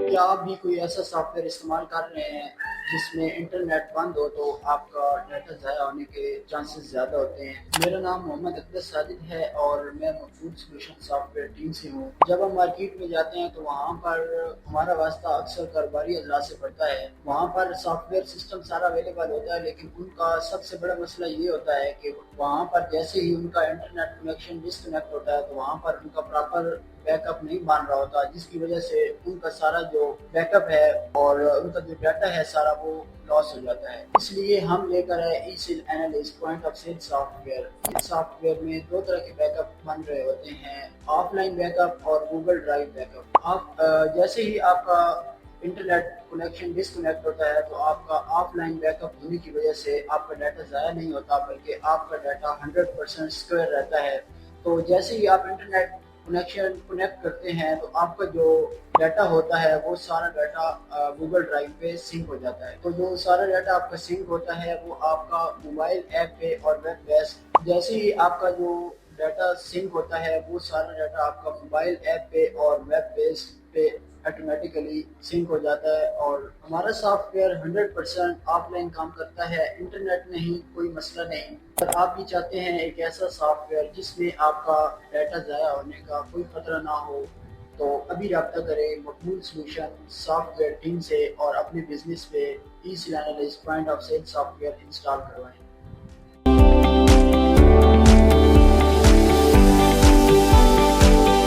کیا آپ بھی کوئی ایسا سافٹ ویئر استعمال کر رہے ہیں جس میں انٹرنیٹ بند ہو تو آپ کا ڈیٹا ضائع ہونے کے چانسز زیادہ ہوتے ہیں؟ میرا نام محمد اقدس ساجد ہے اور میں مقبول سولوشن سافٹ ویئر ٹیم سے ہوں۔ جب ہم مارکیٹ میں جاتے ہیں تو وہاں پر ہمارا واسطہ اکثر کاروباری حضرات سے پڑتا ہے۔ وہاں پر سافٹ ویئر سسٹم سارا اویلیبل ہوتا ہے، لیکن ان کا سب سے بڑا مسئلہ یہ ہوتا ہے کہ وہاں پر جیسے ہی ان کا انٹرنیٹ کنیکشن ڈسکنیکٹ ہوتا ہے تو وہاں پر ان کا پراپر بیک اپ نہیں بن رہا ہوتا، جس کی وجہ سے ان کا سارا جو بیک اپ ہے اور ان کا جو ڈیٹا ہے سارا وہ لاس ہو جاتا ہے۔ اس لیے ہم لے کر آئے e sale analyst point of sale software. اس سافٹ ویئر میں دو طرح کے بیک اپ بن رہے ہوتے ہیں، آف لائن بیک اپ اور گوگل ڈرائیو بیک اپ۔ آپ جیسے ہی آپ کا انٹرنیٹ کنیکشن ڈسکنیکٹ ہوتا ہے تو آپ کا آف لائن بیک اپ ہونے کی وجہ سے آپ کا ڈیٹا ضائع نہیں ہوتا، بلکہ آپ کا ڈیٹا 100% سیکیور رہتا ہے۔ تو جیسے ہی آپ انٹرنیٹ کنیکشن کنیکٹ کرتے ہیں تو آپ کا جو ڈیٹا ہوتا ہے وہ سارا ڈیٹا گوگل ڈرائیو پہ سنک ہو جاتا ہے۔ تو جو سارا ڈیٹا آپ کا سنک ہوتا ہے وہ آپ کا موبائل ایپ پہ اور ویب بیس، جیسے ہی آپ کا جو ڈیٹا سنک ہوتا ہے وہ سارا ڈیٹا آپ کا موبائل ایپ پہ اور ویب بیس پہ آٹومیٹیکلی سنک ہو جاتا ہے۔ اور ہمارا سافٹ ویئر 100% آف لائن کام کرتا ہے، انٹرنیٹ نہیں، کوئی مسئلہ نہیں۔ اگر آپ بھی چاہتے ہیں ایک ایسا سافٹ ویئر جس میں آپ کا ڈیٹا ضائع ہونے کا کوئی خطرہ نہ ہو تو ابھی رابطہ کریں Maqbool solution software team سے اور اپنے بزنس پہ e sale analyst point of sale software install کروائیں۔